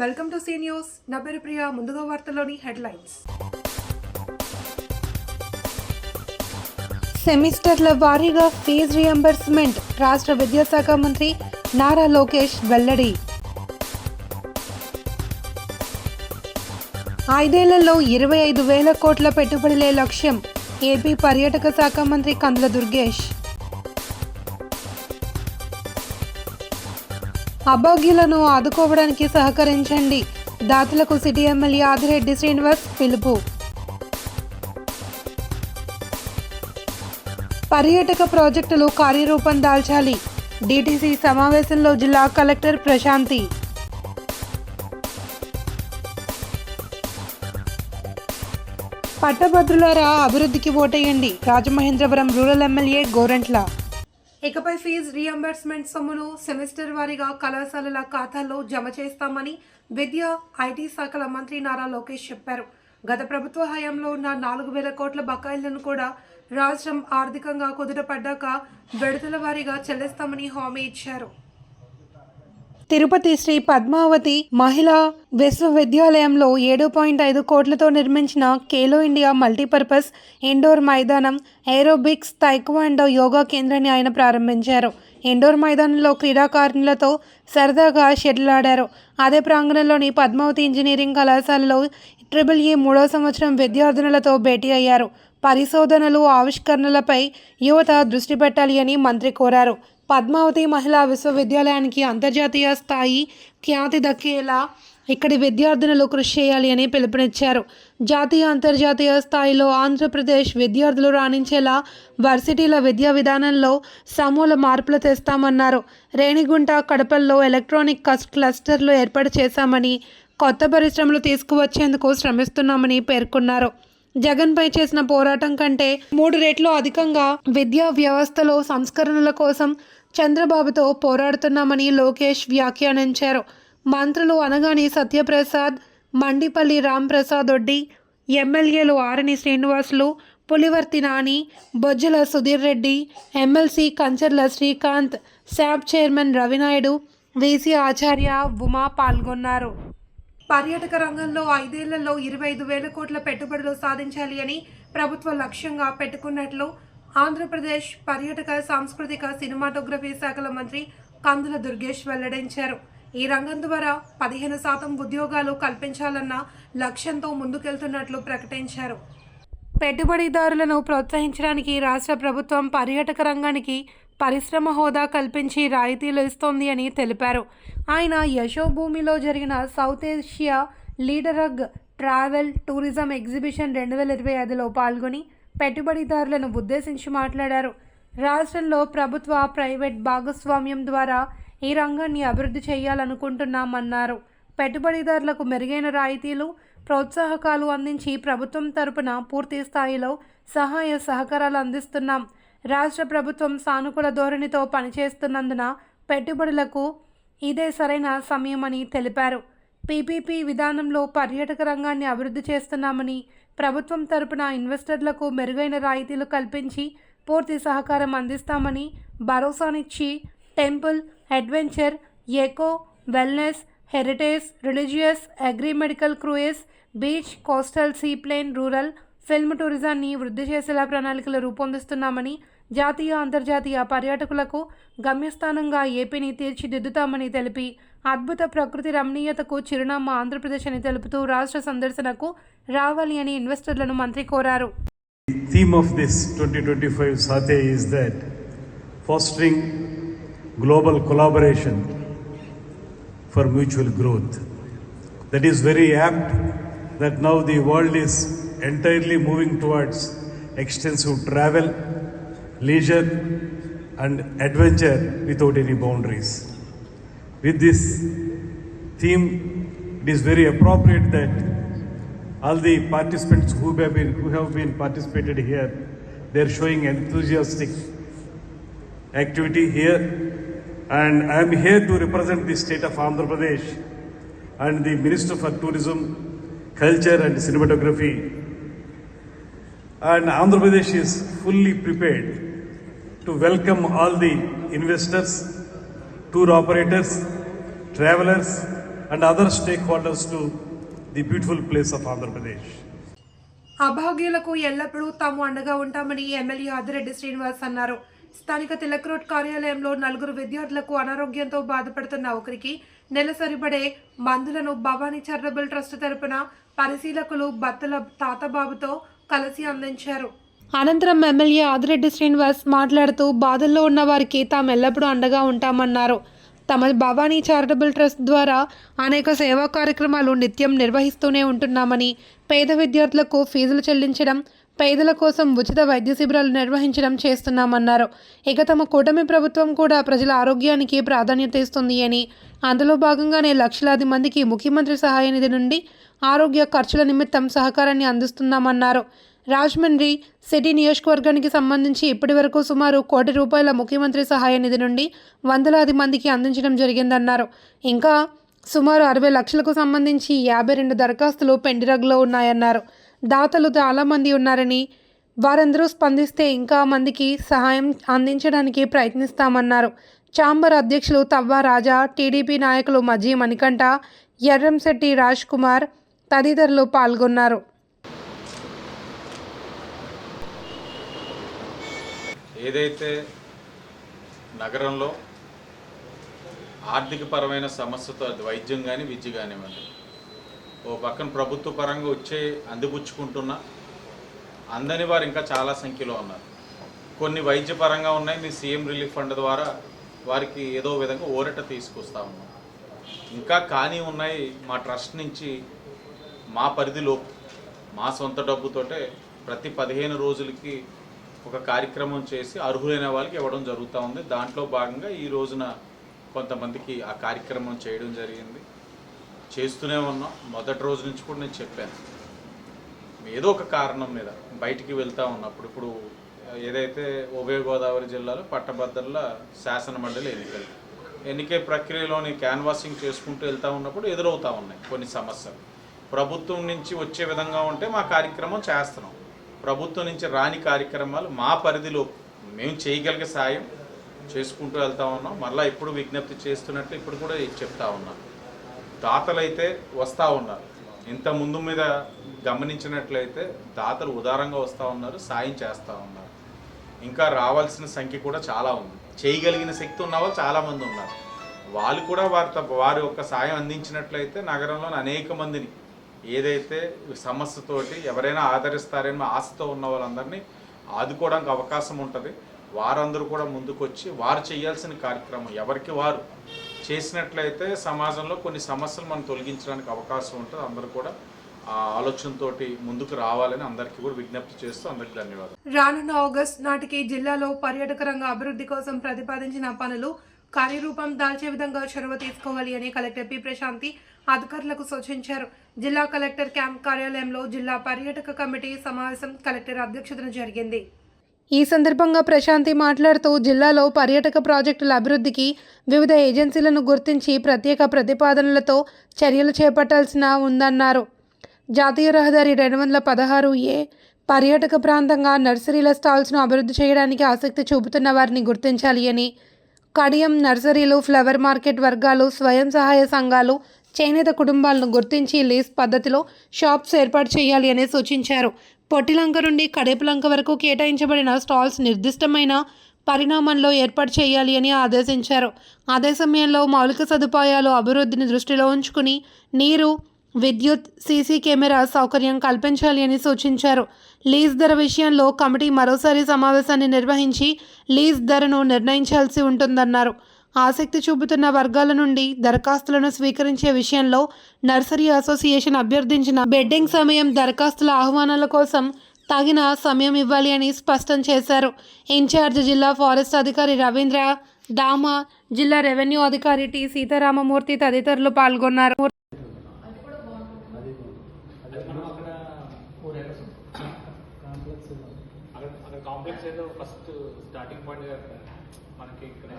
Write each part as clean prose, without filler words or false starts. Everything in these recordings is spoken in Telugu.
Welcome to see news. నా పేరు ప్రియా. ముందుగా వార్తలోని హెడ్లైన్స్. సెమిస్టర్ల వారీగా ఫీజు రియంబర్స్మెంట్ రాష్ట్ర విద్యాశాఖ మంత్రి నారా లోకేష్ వెల్లడి. 5 ఏళ్లలో 25,000 కోట్ల పెట్టుబడులే లక్ష్యం ఏపీ పర్యాటక శాఖ మంత్రి కందుల దుర్గేష్. అభాగ్యులను ఆదుకోవడానికి సహకరించండి, దాతలకు సిటీ ఎమ్మెల్యే ఆదిరెడ్డి శ్రీనివాస్ పిలుపు. పర్యాటక ప్రాజెక్టులు కార్యరూపం దాల్చాలి, డిటిసి సమావేశంలో జిల్లా కలెక్టర్ ప్రశాంతి. పట్టభద్రులారా అభివృద్ధికి ఓటేయండి, రాజమహేంద్రవరం రూరల్ ఎమ్మెల్యే గోరంట్ల. ఇకపై ఫీజు రియంబర్స్మెంట్ సొమ్మును సెమిస్టర్ వారీగా కళాశాలల ఖాతాల్లో జమ చేస్తామని విద్యా ఐటీ శాఖల మంత్రి నారా లోకేష్ చెప్పారు. గత ప్రభుత్వ హయాంలో ఉన్న 4,000 కోట్ల బకాయిలను కూడా రాష్ట్రం ఆర్థికంగా కుదుటపడ్డాక విడతల వారీగా చెల్లిస్తామని హామీ ఇచ్చారు. తిరుపతి శ్రీ పద్మావతి మహిళా విశ్వవిద్యాలయంలో 7.5 కోట్లతో నిర్మించిన ఖేలో ఇండియా మల్టీపర్పస్ ఇండోర్ మైదానం, ఏరోబిక్స్, తైక్వాండో, యోగా కేంద్రాన్ని ఆయన ప్రారంభించారు. ఇండోర్ మైదానంలో క్రీడాకారులతో సరదాగా షటిల్ ఆడారు. అదే ప్రాంగణంలోని పద్మావతి ఇంజనీరింగ్ కళాశాలలో EEE 3వ సంవత్సరం విద్యార్థినులతో భేటీ అయ్యారు. పరిశోధనలు, ఆవిష్కరణలపై యువత దృష్టి పెట్టాలి అని మంత్రి కోరారు. పద్మావతి మహిళా విశ్వవిద్యాలయానికి అంతర్జాతీయ స్థాయి ఖ్యాతి దక్కేలా ఇక్కడి విద్యార్థినులు కృషి చేయాలి అని పిలుపునిచ్చారు. జాతీయ, అంతర్జాతీయ స్థాయిలో ఆంధ్రప్రదేశ్ విద్యార్థులు రాణించేలా వర్సిటీల విద్యా విధానంలో సమూల మార్పులు తెస్తామన్నారు. రేణిగుంట, కడపల్లో ఎలక్ట్రానిక్ క్లస్టర్లు ఏర్పాటు చేశామని, కొత్త పరిశ్రమలు తీసుకువచ్చేందుకు శ్రమిస్తున్నామని పేర్కొన్నారు. జగన్పై చేసిన పోరాటం కంటే 3 రెట్లు అధికంగా విద్యా వ్యవస్థలో సంస్కరణల కోసం చంద్రబాబుతో పోరాడుతున్నామని లోకేష్ వ్యాఖ్యానించారు. మంత్రులు అనగాని సత్యప్రసాద్, మండిపల్లి రాంప్రసాద్ రెడ్డి, ఎమ్మెల్యేలు Arani Srinivasulu, Pulivarthi Nani, Bojjala Sudheer Reddy, MLC Kancharla Srikanth, SAAP chairman Ravinaidu, VC ఆచార్య, ఉమా పాల్గొన్నారు. పర్యాటక రంగంలో 5 ఏళ్లలో 25,000 కోట్ల పెట్టుబడులు సాధించాలి అని ప్రభుత్వ లక్ష్యంగా పెట్టుకున్నట్లు ఆంధ్రప్రదేశ్ పర్యాటక, సాంస్కృతిక, సినిమాటోగ్రఫీ శాఖల మంత్రి కందుల దుర్గేష్ వెల్లడించారు. ఈ రంగం ద్వారా 15% ఉద్యోగాలు కల్పించాలన్న లక్ష్యంతో ముందుకెళ్తున్నట్లు ప్రకటించారు. పెట్టుబడిదారులను ప్రోత్సహించడానికి రాష్ట్ర ప్రభుత్వం పర్యాటక రంగానికి పరిశ్రమ హోదా కల్పించి రాయితీలు ఇస్తోంది అని తెలిపారు. ఆయన యశోభూమిలో జరిగిన South Asia leading travel tourism exhibition 2025లో పాల్గొని పెట్టుబడిదారులను ఉద్దేశించి మాట్లాడారు. రాష్ట్రంలో ప్రభుత్వ, ప్రైవేట్ భాగస్వామ్యం ద్వారా ఈ రంగాన్ని అభివృద్ధి చేయాలనుకుంటున్నామన్నారు. పెట్టుబడిదారులకు మెరుగైన రాయితీలు, ప్రోత్సాహకాలు అందించి ప్రభుత్వం తరపున పూర్తి స్థాయిలో సహాయ సహకారాలు అందిస్తున్నాం. రాష్ట్ర ప్రభుత్వం సానుకూల ధోరణితో పనిచేస్తున్నందున పెట్టుబడులకు ఇదే సరైన సమయమని తెలిపారు. పీపీపీ విధానంలో పర్యాటక రంగాన్ని అభివృద్ధి చేస్తున్నామని, ప్రభుత్వం తరపున ఇన్వెస్టర్లకు మెరుగైన రాయితీలు కల్పించి పూర్తి సహకారం అందిస్తామని భరోసానిచ్చి temple, adventure, eco, wellness, heritage, religious, agri medical, cruise, beach, coastal, seaplane, rural, film టూరిజాన్ని వృద్ధి చేసేలా ప్రణాళికలు రూపొందిస్తున్నామని, జాతీయ, అంతర్జాతీయ పర్యాటకులకు గమ్యస్థానంగా ఏపీని తీర్చిదిద్దుతామని తెలిపి, అద్భుత ప్రకృతి రమణీయతకు చిరునామా ఆంధ్రప్రదేశ్ అని తెలుపుతూ రాష్ట్ర సందర్శనకు రావాలి అని ఇన్వెస్టర్లను మంత్రి కోరారు. The theme of this 2025 Satya is that fostering global collaboration for mutual growth. That is very apt that now the world is entirely moving towards extensive travel, leisure and adventure without any boundaries. With this theme, it is very appropriate that all the participants who have been participated here, they are showing enthusiastic activity here, and I am here to represent the state of Andhra Pradesh and the Minister for Tourism, Culture and Cinematography. And Andhra Pradesh is fully prepared to welcome all the investors, tour operators, travelers and other stakeholders to the beautiful place of Andhra Pradesh. అభాగ్యులకు ఎల్లప్పుడూ తాము అండగా ఉంటామని ఎమ్మెల్యే ఆదిరెడ్డి శ్రీనివాస్ అన్నారు. స్థానిక తిలక్ రోడ్ కార్యాలయంలో 4 విద్యార్థులకు అనారోగ్యంతో బాధపడుతున్న ఒకరికి నెలసరిపడే మందులను భవానీ చారిటబుల్ ట్రస్ట్ తరపున పరిశీలకులు బత్తల తాతబాబుతో కలిసి అందించారు. అనంతరం ఎమ్మెల్యే ఆదిరెడ్డి శ్రీనివాస్ మాట్లాడుతూ బాధల్లో ఉన్న వారికి తాము ఎల్లప్పుడూ అండగా ఉంటామన్నారు. తమ భవానీ చారిటబుల్ ట్రస్ట్ ద్వారా అనేక సేవా కార్యక్రమాలు నిత్యం నిర్వహిస్తూనే ఉంటున్నామని, పేద విద్యార్థులకు ఫీజులు చెల్లించడం, పేదల కోసం ఉచిత వైద్య శిబిరాలు నిర్వహించడం చేస్తున్నామన్నారు. ఇక తమ కూటమి ప్రభుత్వం కూడా ప్రజల ఆరోగ్యానికి ప్రాధాన్యత ఇస్తుంది అని, అందులో భాగంగానే లక్షలాది మందికి ముఖ్యమంత్రి సహాయ నిధి నుండి ఆరోగ్య ఖర్చుల నిమిత్తం సహకారాన్ని అందిస్తున్నామన్నారు. రాజమండ్రి సిటీ నియోజకవర్గానికి సంబంధించి ఇప్పటివరకు సుమారు ₹1 కోటి ముఖ్యమంత్రి సహాయ నిధి నుండి వందలాది మందికి అందించడం జరిగిందన్నారు. ఇంకా సుమారు 60 లక్షలకు సంబంధించి 52 దరఖాస్తులు పెండింగ్లో ఉన్నాయన్నారు. దాతలు చాలామంది ఉన్నారని, వారందరూ స్పందిస్తే ఇంకా మందికి సహాయం అందించడానికి ప్రయత్నిస్తామన్నారు. ఛాంబర్ అధ్యక్షులు తవ్వ రాజా, టీడీపీ నాయకులు మజ్జి మణికంఠ, ఎర్రంశెట్టి రాజ్ కుమార్ తదితరులు పాల్గొన్నారు. ఏదైతే నగరంలో ఆర్థికపరమైన సమస్యతో అది వైద్యం కానీ విద్య కానివ్వండి, ఓ పక్కన ప్రభుత్వ పరంగా వచ్చే అందిపుచ్చుకుంటున్న అందని వారు ఇంకా చాలా సంఖ్యలో ఉన్నారు. కొన్ని వైద్యపరంగా ఉన్నాయి, మీ సీఎం రిలీఫ్ ఫండ్ ద్వారా వారికి ఏదో విధంగా ఊరట తీసుకొస్తా ఉన్నాం. ఇంకా కానీ ఉన్నాయి, మా ట్రస్ట్ నుంచి మా పరిధిలో మా సొంత డబ్బుతోటే ప్రతి 15 రోజులకి ఒక కార్యక్రమం చేసి అర్హులైన వాళ్ళకి ఇవ్వడం జరుగుతూ ఉంది. దాంట్లో భాగంగా ఈ రోజున కొంతమందికి ఆ కార్యక్రమం చేయడం జరిగింది. చేస్తూనే ఉన్నాం. మొదటి రోజు నుంచి కూడా నేను చెప్పాను, ఏదో ఒక కారణం మీద బయటికి వెళ్తూ ఉన్నప్పుడు, ఇప్పుడు ఏదైతే ఉభయ గోదావరి జిల్లాలో పట్టభద్రుల శాసన మండలి ఎన్నికే ప్రక్రియలోని క్యాన్వాసింగ్ చేసుకుంటూ వెళ్తూ ఉన్నప్పుడు ఎదురవుతూ ఉన్నాయి కొన్ని సమస్యలు. ప్రభుత్వం నుంచి వచ్చే విధంగా ఉంటే మా కార్యక్రమం చేస్తున్నాం. ప్రభుత్వం నుంచి రాని కార్యక్రమాలు మా పరిధిలో మేము చేయగలిగే సాయం చేసుకుంటూ వెళ్తూ ఉన్నాం. మళ్ళీ ఇప్పుడు విజ్ఞప్తి చేస్తున్నట్లు ఇప్పుడు కూడా చెప్తా ఉన్నాం. దాతలైతే వస్తూ ఉన్నారు. ఇంత ముందు మీద గమనించినట్లయితే దాతలు ఉదారంగా వస్తూ ఉన్నారు, సాయం చేస్తూ ఉన్నారు. ఇంకా రావాల్సిన సంఖ్య కూడా చాలా ఉంది. చేయగలిగిన శక్తి ఉన్న వాళ్ళు చాలామంది ఉన్నారు. వాళ్ళు కూడా వారి యొక్క సాయం అందించినట్లయితే నగరంలోని అనేక మందిని ఏదైతే సమస్యతోటి ఎవరైనా ఆదరిస్తారని ఆశతో ఉన్న వాళ్ళందరినీ ఆదుకోవడానికి అవకాశం ఉంటుంది. వారందరూ కూడా ముందుకొచ్చి వారు చేయాల్సిన కార్యక్రమం ఎవరికి వారు చేసినట్లయితే సమాజంలో కొన్ని సమస్యలు మనం తొలగించడానికి అవకాశం ఉంటుంది. అందరూ కూడా ఆ ఆలోచనతోటి ముందుకు రావాలని అందరికీ కూడా విజ్ఞప్తి చేస్తూ అందరికీ ధన్యవాదాలు. రానున్న ఆగస్టు నాటికి జిల్లాలో పర్యాటక రంగ అభివృద్ధి కోసం ప్రతిపాదించిన పనులు కార్యరూపం దాల్చే విధంగా చొరవ తీసుకోవాలి అని కలెక్టర్ పి ప్రశాంతి అధికారులకు సూచించారు. జిల్లా కలెక్టర్ క్యాంప్ కార్యాలయంలో జిల్లా పర్యాటక కమిటీ సమావేశం కలెక్టర్ అధ్యక్షతన జరిగింది. ఈ సందర్భంగా ప్రశాంతి మాట్లాడుతూ జిల్లాలో పర్యాటక ప్రాజెక్టుల అభివృద్ధికి వివిధ ఏజెన్సీలను గుర్తించి ప్రత్యేక ప్రతిపాదనలతో చర్యలు చేపట్టాల్సిన ఉందన్నారు. జాతీయ రహదారి 216A పర్యాటక ప్రాంతంగా నర్సరీల స్టాల్స్ను అభివృద్ధి చేయడానికి ఆసక్తి చూపుతున్న వారిని గుర్తించాలి అని, కడియం నర్సరీలు, ఫ్లవర్ మార్కెట్ వర్గాలు, స్వయం సహాయ సంఘాలు, చేనేత కుటుంబాలను గుర్తించి లీజ్ పద్ధతిలో షాప్స్ ఏర్పాటు చేయాలి అని సూచించారు. పొట్టిలంక నుండి కడేపులంక వరకు కేటాయించబడిన స్టాల్స్ నిర్దిష్టమైన పరిణామంలో ఏర్పాటు చేయాలి అని ఆదేశించారు. అదే సమయంలో మౌలిక సదుపాయాలు అభివృద్ధిని దృష్టిలో ఉంచుకుని నీరు, విద్యుత్, సీసీ కెమెరా సౌకర్యం కల్పించాలి అని సూచించారు. లీజ్ ధర విషయంలో కమిటీ మరోసారి సమావేశాన్ని నిర్వహించి లీజ్ ధరను నిర్ణయించాల్సి ఉంటుందన్నారు. ఆసక్తి చూపుతున్న వర్గాల నుండి దరఖాస్తులను స్వీకరించే విషయంలో నర్సరీ అసోసియేషన్ అభ్యర్థించిన బెడ్డింగ్ సమయం, దరఖాస్తుల ఆహ్వానాల కోసం తగిన సమయం ఇవ్వాలి అని స్పష్టం చేశారు. ఇన్ఛార్జ్ జిల్లా ఫారెస్ట్ అధికారి రవీంద్ర దామా, జిల్లా రెవెన్యూ అధికారి టి సీతారామమూర్తి తదితరులు పాల్గొన్నారు. కాంప్లెక్స్ ఏదో ఫస్ట్ స్టార్టింగ్ పాయింట్ మనకి ఇక్కడ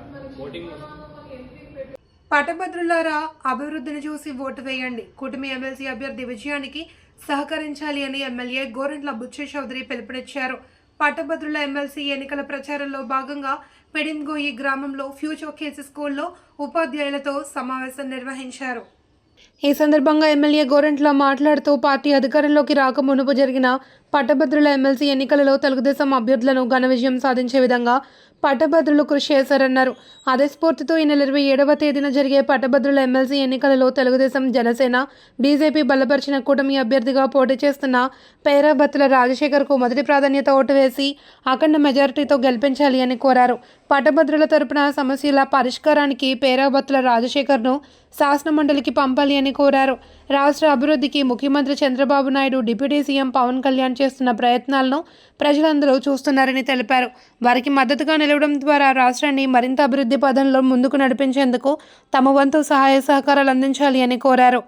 ఓటింగ్. పట్టభద్రులారా, అభివృద్ధిని చూసి ఓటు వేయండి. కూటమి ఎమ్మెల్సీ అభ్యర్థి విజయానికి సహకరించాలి అని ఎమ్మెల్యే గోరంట్ల బుచ్చే చౌదరి పిలుపునిచ్చారు. పట్టభద్రుల ఎమ్మెల్సీ ఎన్నికల ప్రచారంలో భాగంగా పెడింగోయి గ్రామంలో ఫ్యూచర్ కేసీ స్కూల్లో ఉపాధ్యాయులతో సమావేశం నిర్వహించారు. ఈ సందర్భంగా ఎమ్మెల్యే గోరంట్ల మాట్లాడుతూ పార్టీ అధికారంలోకి రాక మునుపు జరిగిన పట్టభద్రుల ఎమ్మెల్సీ ఎన్నికలలో తెలుగుదేశం అభ్యర్థులను ఘన విజయం సాధించే విధంగా పట్టభద్రులు కృషి చేశారన్నారు. అదే స్ఫూర్తితో ఈ నెల 27వ తేదీన జరిగే పట్టభద్రుల ఎమ్మెల్సీ ఎన్నికలలో తెలుగుదేశం, జనసేన, బీజేపీ బలపరిచిన కూటమి అభ్యర్థిగా పోటీ చేస్తున్న పేరాబత్తుల రాజశేఖర్కు మొదటి ప్రాధాన్యత ఓటు వేసి అఖండ మెజారిటీతో గెలిపించాలి అని కోరారు. పట్టభద్రుల తరపున సమస్యల పరిష్కారానికి పేరాబత్తుల రాజశేఖర్ను శాసనమండలికి పంపాలి అని కోరారు. రాష్ట్ర అభివృద్ధికి ముఖ్యమంత్రి చంద్రబాబు నాయుడు, డిప్యూటీ సీఎం పవన్ కళ్యాణ్ చేస్తున్న ప్రయత్నాలను ప్రజలందరూ చూస్తున్నారని తెలిపారు. వారికి మద్దతుగా నిలవడం ద్వారా రాష్ట్రాన్ని మరింత అభివృద్ధి పథంలో ముందుకు నడిపించేందుకు తమ వంతు సహాయ సహకారాలు అందించాలి అని కోరారు.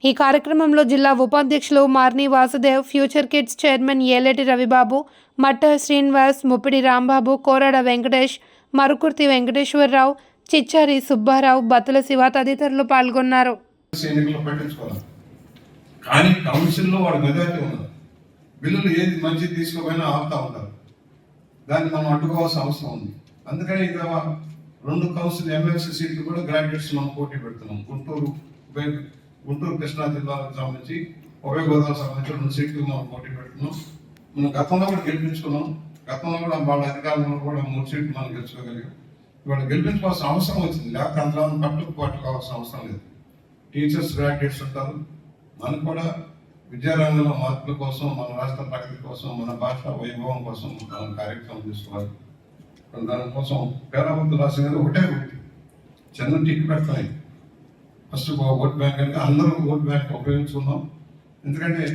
ఈ కార్యక్రమంలో జిల్లా ఉపాధ్యక్షులు Marni Vasudev, future kids chairman Eleti Ravibabu, Matta Srinivas, Muppidi Rambabu, Korada Venkatesh, Marukurthi Venkateswararao, చిచ్చారి Subbarao, Battula Shiva తదితరులు పాల్గొన్నారు. కానీ కౌన్సిల్లో వాడు మెజారిటీ ఉన్నారు. బిల్లులు ఏది మంచిది తీసుకోపోయినా ఆపుతా ఉంటారు. దాన్ని మనం అడ్డుకోవాల్సిన అవసరం ఉంది. అందుకని ఇక 2 కౌన్సిల్ ఎమ్మెల్సీ సీట్లు కూడా గ్రాడ్యుయేట్స్ మనం పోటీ పెడుతున్నాం. గుంటూరు కృష్ణా జిల్లాలకు సంబంధించి, ఉభయ గోదావరి సంబంధించి 2 సీట్లు మనం పోటీ పెడుతున్నాం. మనం గతంలో కూడా గెలిపించుకున్నాం. గతంలో కూడా వాళ్ళ అధికారంలో కూడా 3 సీట్లు మనం గెలుచుకోగలిగాం. ఇవాళ గెలిపించుకోవాల్సిన అవసరం వచ్చింది. లేకపోతే అందులో పట్టుకు కావాల్సిన అవసరం లేదు. టీచర్స్, గ్రాడ్యుయేట్స్ ఉంటారు. మనకు కూడా విద్యారంగంలో మార్పుల కోసం, మన రాష్ట్ర ప్రగతి కోసం, మన భాష వైభవం కోసం మనం కార్యక్రమం తీసుకోవాలి. దానికోసం పేరాబత్తుల రాసిన ఒకటే చిన్న టిక్ పెడతాయి. ఫస్ట్ ఓట్ బ్యాంక్ అంటే అందరూ ఓట్ బ్యాంక్ ఉపయోగించుకుందాం. ఎందుకంటే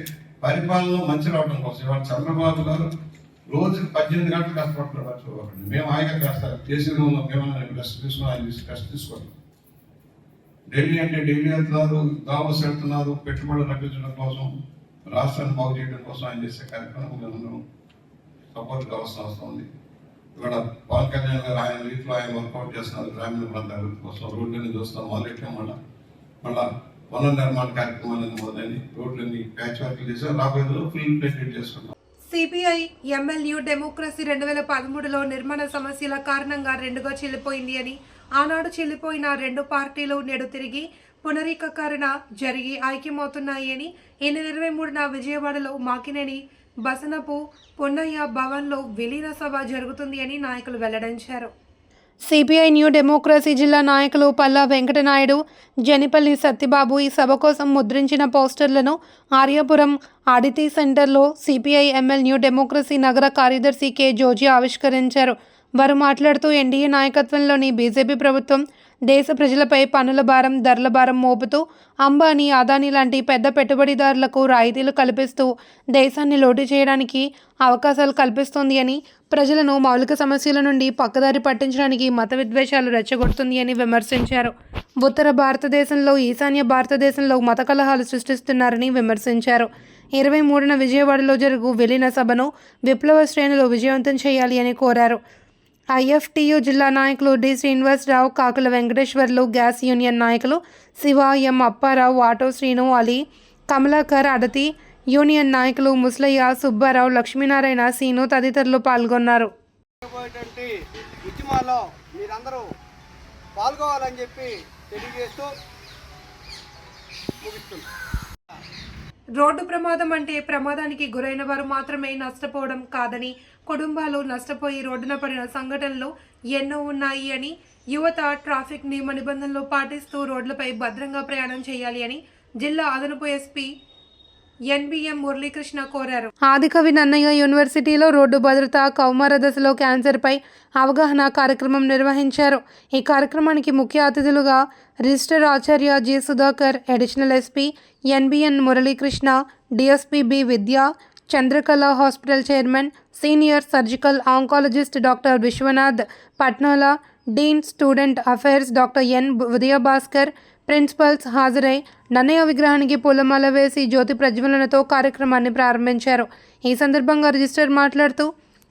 పరిపాలనలో మంచి రావడం కోసం ఇవాళ చంద్రబాబు గారు రోజుకి 18 గంటలు కష్టపడుతున్నారు. మేము హాయిగా చేస్తారు చేసే రూమ్లో మేమన్నా రెస్ట్ తీసుకుని ఆయన రెస్ట్ తీసుకోవాలి. ఢిల్లీ అంటే ఢిల్లీ వెళ్తున్నారు, దావోస్ వెళ్తున్నారు, పెట్టుబడులు రప్పించడం కోసం, రాష్ట్రాన్ని బాగు చేయడం కోసం ఆయన చేసే కార్యక్రమం అందరం సపోర్ట్ కావాల్సిన అవసరం ఉంది. ఇక్కడ పవన్ కళ్యాణ్ గారు ఆయన రీతిలో ఆయన వర్కౌట్ చేస్తున్నారు. గ్రామీణ ప్రాంతాల అభివృద్ధి కోసం రోడ్లన్నీ చూస్తాం. మొదలెట్టాం. మళ్ళా పునర్నిర్మాణ కార్యక్రమాలను మొదలైన రోడ్లన్నీ ప్యాచ్ వర్క్ చేసి రాబోయేలో ఫుల్ ప్లేటెడ్ చేసుకుంటాం. సిపిఐ ఎంఎల్యూ డెమోక్రసీ 2013లో నిర్మాణ సమస్యల కారణంగా 2గా చెల్లిపోయింది అని, ఆనాడు చెల్లిపోయిన 2 పార్టీలు నేడు తిరిగి పునరీకరణ జరిగి ఐక్యమవుతున్నాయి అని ఈ నెల 23న విజయవాడలో మాకినేని బసనపు పొన్నయ్య భవన్లో విలీన సభ జరుగుతుంది అని నాయకులు వెల్లడించారు. సిపిఐ న్యూ డెమోక్రసీ జిల్లా నాయకులు పల్లా వెంకటనాయుడు, జనిపల్లి సత్యబాబు ఈ సభ కోసం ముద్రించిన పోస్టర్లను ఆర్యాపురం ఆడిటీ సెంటర్లో సిపిఐ ఎంఎల్ న్యూ డెమోక్రసీ నగర కార్యదర్శి కె జోజీ ఆవిష్కరించారు. వారు మాట్లాడుతూ ఎన్డీఏ నాయకత్వంలోని బీజేపీ ప్రభుత్వం దేశ ప్రజలపై పన్నుల భారం, ధరల భారం మోపుతూ అంబానీ, అదానీ లాంటి పెద్ద పెట్టుబడిదారులకు రాయితీలు కల్పిస్తూ దేశాన్ని లోటు చేయడానికి అవకాశాలు కల్పిస్తోంది అని, ప్రజలను మౌలిక సమస్యల నుండి పక్కదారి పట్టించడానికి మత విద్వేషాలు రెచ్చగొడుతుంది అని విమర్శించారు. ఉత్తర భారతదేశంలో, ఈశాన్య భారతదేశంలో మత కలహాలు సృష్టిస్తున్నారని విమర్శించారు. 23న విజయవాడలో జరుగు విలీన సభను విప్లవ శ్రేణులు విజయవంతం చేయాలి అని కోరారు. ఐఎఫ్టియు జిల్లా నాయకులు డి శ్రీనివాసరావు, కాకుల వెంకటేశ్వర్లు, గ్యాస్ యూనియన్ నాయకులు శివ, ఎం అప్పారావు, ఆటో శ్రీను, అలీ, కమలాకర్, అడతి యూనియన్ నాయకులు ముస్లయ్య, సుబ్బారావు, లక్ష్మీనారాయణ, సీను తదితరులు పాల్గొన్నారు. ఉద్యమాల్లో మీరందరూ పాల్గొవాలని చెప్పి తెలియజేస్తూ ముగిస్తున్నాం. రోడ్డు ప్రమాదం అంటే ప్రమాదానికి గురైన వారు మాత్రమే నష్టపోవడం కాదని, కుటుంబాలు నష్టపోయి రోడ్డున పడిన సంఘటనలు ఎన్నో ఉన్నాయి అని, యువత ట్రాఫిక్ నియమ నిబంధనలు పాటిస్తూ రోడ్లపై భద్రంగా ప్రయాణం చేయాలి అని జిల్లా అదనపు ఎస్పీ ఎన్బిఎం మురళీకృష్ణ కోరారు. ఆదికవి నన్నయ్య యూనివర్సిటీలో రోడ్డు భద్రత, కౌమార దశలో క్యాన్సర్పై అవగాహన కార్యక్రమం నిర్వహించారు. ఈ కార్యక్రమానికి ముఖ్య అతిథులుగా registrar Acharya G Sudhakar, additional SP NBN Muralikrishna, DSP B Vidya, Chandrakala hospital chairman, senior surgical oncologist doctor Viswanath Patnala, dean student affairs doctor N Udayabhaskar, principals హాజరై నన్నయ్య విగ్రహానికి పూలమాల వేసి జ్యోతి ప్రజ్వలనతో కార్యక్రమాన్ని ప్రారంభించారు. ఈ సందర్భంగా రిజిస్టర్ మాట్లాడుతూ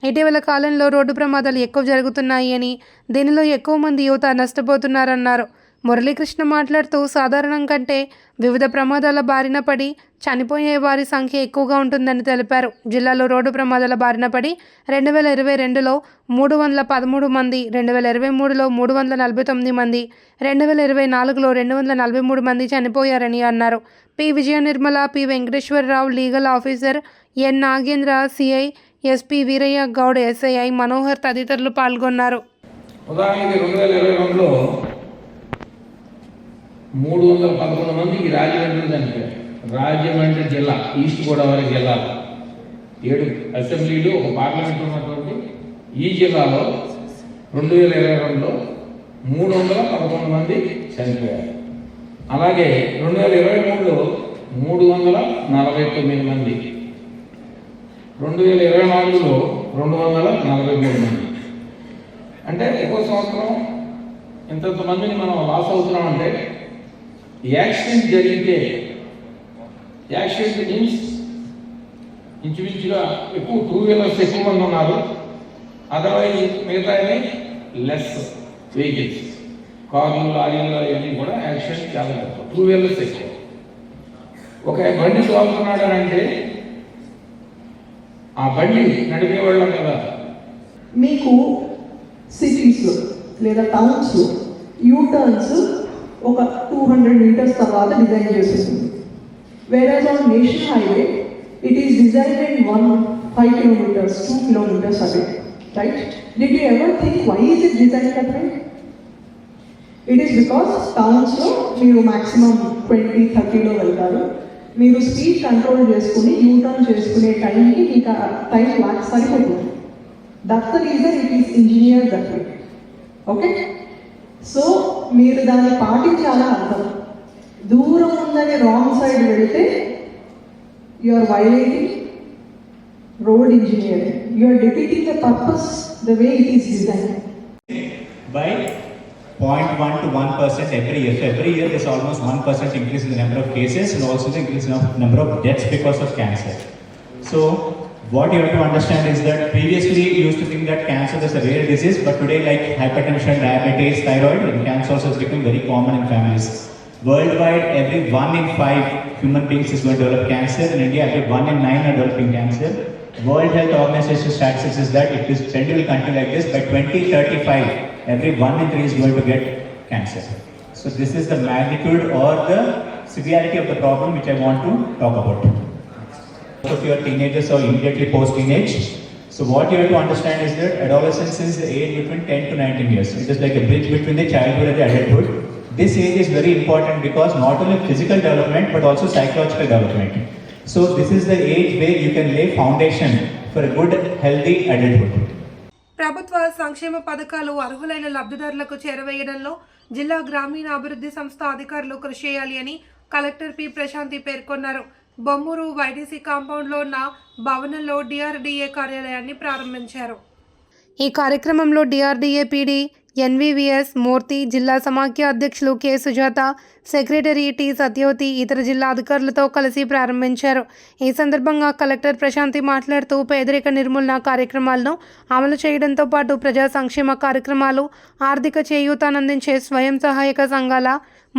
ఇటీవల కాలంలో రోడ్డు ప్రమాదాలు ఎక్కువ జరుగుతున్నాయి అని, దీనిలో ఎక్కువ మంది యువత నష్టపోతున్నారన్నారు. మురళీకృష్ణ మాట్లాడుతూ సాధారణం కంటే వివిధ ప్రమాదాల బారిన పడి చనిపోయే వారి సంఖ్య ఎక్కువగా ఉంటుందని తెలిపారు. జిల్లాలో రోడ్డు ప్రమాదాల బారిన పడి 2022లో 313 మంది, 2023లో 349 మంది, 2024లో 243 మంది చనిపోయారని అన్నారు. P Vijaya Nirmala, P Venkateswararao legal officer, N Nagendra CI, SP Veeraiah Goud SI Manohar తదితరులు పాల్గొన్నారు. ఉదాహరణకి 2022లో 311 మందికి రాజమండ్రి చనిపోయారు. రాజమండ్రి జిల్లా, ఈస్ట్ గోదావరి జిల్లాలో 7 అసెంబ్లీలు, ఒక పార్లమెంట్ ఉన్నటువంటి ఈ జిల్లాలో 2022లో 311 మంది చనిపోయారు. అలాగే 2023లో 349 మంది, 2024లో 243 మంది. అంటే ఒక్కో సంవత్సరం ఇంతమందిని మనం లాస్ అవుతున్నామంటే యాక్సిడెంట్ జరిగితే, యాక్సిడెంట్ మీన్స్ ఇంచుమించుగా ఎక్కువ 2 వీలర్స్ ఎక్కువ మంది ఉన్నారు, అదర్వైజ్ మిగతా లెస్ వెహికల్స్, కార్లు, లారీలు అవన్నీ కూడా యాక్సిడెంట్ చాలా తక్కువ, 2 వీలర్స్ ఎక్కువ. ఒక బండి తోలుతున్నాడు అంటే ఆ బండి నడిపేవాళ్ళం కదా. మీకు సిటీస్లో లేదా టౌన్స్లో యూటర్న్స్ ఒక 200 మీటర్స్ తర్వాత డిజైన్ చేసేస్తుంది. Average on national highway it is design in 5 kilometers, 2 kilometers away, right? Did you ever think why is it designed that way? It is because townsలో మీరు maximum 20-30లో వెళ్తారు. మీరు స్పీడ్ కంట్రోల్ చేసుకుని యూటర్న్ చేసుకునే టైంకి మీకు టైం లాక్స్ సరిపోతుంది. That's the reason it is engineered that way. Okay? So మీరు దాన్ని పాటించాలా అర్థం. దూరం ఉందని రాంగ్ సైడ్ వెళితే you are violating road engineering. You are defeating the purpose the way it is design. By 0.1 to 1% every year. So every year there's almost 1% increase in the number of cases and also the increase in the number of deaths because of cancer. So what you have to understand is that previously you used to think that cancer is a rare disease, but today like hypertension, diabetes, thyroid and cancer also has become very common in families. Worldwide, every 1 in 5 human beings is going to develop cancer. In India, every 1 in 9 are developing cancer. World Health Organization statistics is that if this trend will continue like this, by 2035, every 1 in 3 is going to get cancer. So this is the magnitude or the severity of the problem which I want to talk about. If you are teenagers or immediately post-teenage, so what you have to understand is that adolescence is the age between 10 to 19 years. It is like a bridge between the childhood and the adulthood. This age is very important because not only physical development but also psychological development. So this is the age where you can lay foundation for a good, healthy adulthood. ప్రభుత్వ సంక్షేమ పథకాలు అర్హులైన లబ్ధిదారులకు చేరవేయడంలో జిల్లా గ్రామీణ అభివృద్ధి సంస్థ అధికారులు కృషి చేయాలి అని కలెక్టర్ పి ప్రశాంతి పేర్కొన్నారు. బొమ్మూరు వైడీసీ కాంపౌండ్లో ఉన్న భవనంలో డిఆర్డీఏ కార్యాలయాన్ని ప్రారంభించారు. ఈ కార్యక్రమంలో డిఆర్డీఏ పీడీ ఎన్వీవీఎస్ మూర్తి, జిల్లా సమాఖ్య అధ్యక్షులు K Sujatha, secretary T Satyavathi ఇతర జిల్లా అధికారులతో కలిసి ప్రారంభించారు. ఈ సందర్భంగా కలెక్టర్ ప్రశాంతి మాట్లాడుతూ పేదరిక నిర్మూలన కార్యక్రమాలను అమలు చేయడంతో పాటు ప్రజా సంక్షేమ కార్యక్రమాలు, ఆర్థిక చేయూతనందించే స్వయం సహాయక సంఘాల,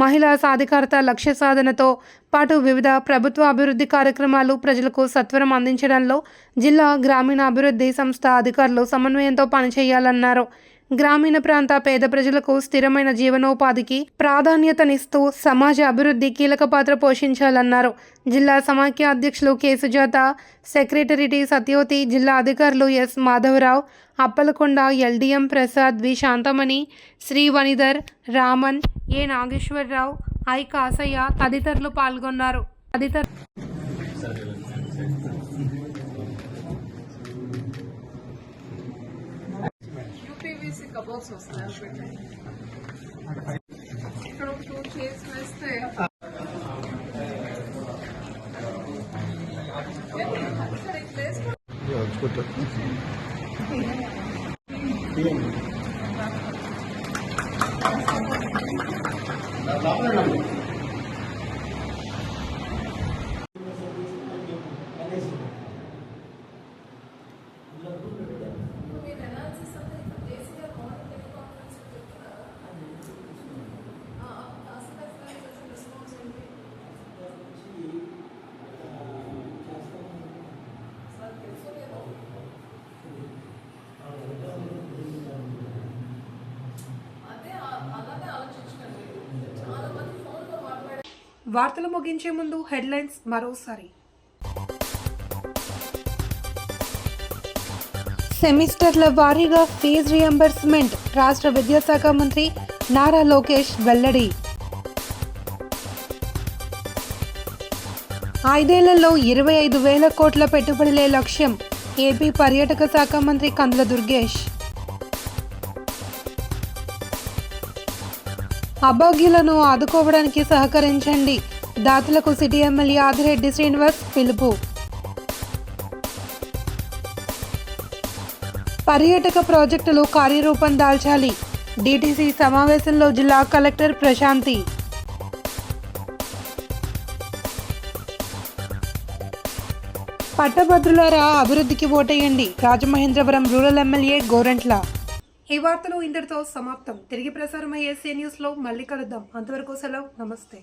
మహిళా సాధికారత లక్ష్య సాధనతో పాటు వివిధ ప్రభుత్వ అభివృద్ధి కార్యక్రమాలు ప్రజలకు సత్వరం అందించడంలో జిల్లా గ్రామీణ అభివృద్ధి సంస్థ అధికారులు సమన్వయంతో పనిచేయాలన్నారు. గ్రామీణ ప్రాంత పేద ప్రజలకు స్థిరమైన జీవనోపాధికి ప్రాధాన్యతనిస్తూ సమాజ అభివృద్ధి కీలక పాత్ర పోషించాలన్నారు. జిల్లా సమాఖ్య అధ్యక్షులు K Sujatha, secretary T Satyavathi, జిల్లా అధికారులు S Madhavarao, Appalakonda, LDM Prasad, V Santhamani, Sri Vanidhar, Raman, A Nageswararao, I Kasaiah తదితరులు పాల్గొన్నారు. యూపీవీసీ కబోర్డ్స్ వస్తాయి ఇక్కడ 2 చైర్స్ వేస్తే వార్తలు ముగించే ముందు హెడ్లైన్స్ మరోసారి. సెమిస్టర్ల వారీగా ఫీజు రియంబర్స్మెంట్ రాష్ట్ర విద్యాశాఖ మంత్రి నారా లోకేష్ వెల్లడి. 5 ఏళ్లలో 25,000 కోట్ల పెట్టుబడులే లక్ష్యం ఏపీ పర్యాటక శాఖ మంత్రి కందుల దుర్గేష్. అభాగ్యులను ఆదుకోవడానికి సహకరించండి, దాతలకు సిటీ ఎమ్మెల్యే ఆదిరెడ్డి శ్రీనివాస్ పిలుపు. పర్యాటక ప్రాజెక్టులు కార్యరూపం దాల్చాలి, డిటిసి సమావేశంలో జిల్లా కలెక్టర్ ప్రశాంతి. పట్టభద్రులారా అభివృద్ధికి ఓటేయండి, రాజమహేంద్రవరం రూరల్ ఎమ్మెల్యే గోరంట్ల. ఈ వార్తలు ఇంతటితో సమాప్తం. తిరిగి ప్రసారమయ్యే SA న్యూస్లో మళ్ళీ కలుద్దాం. అంతవరకు సెలవు, నమస్తే.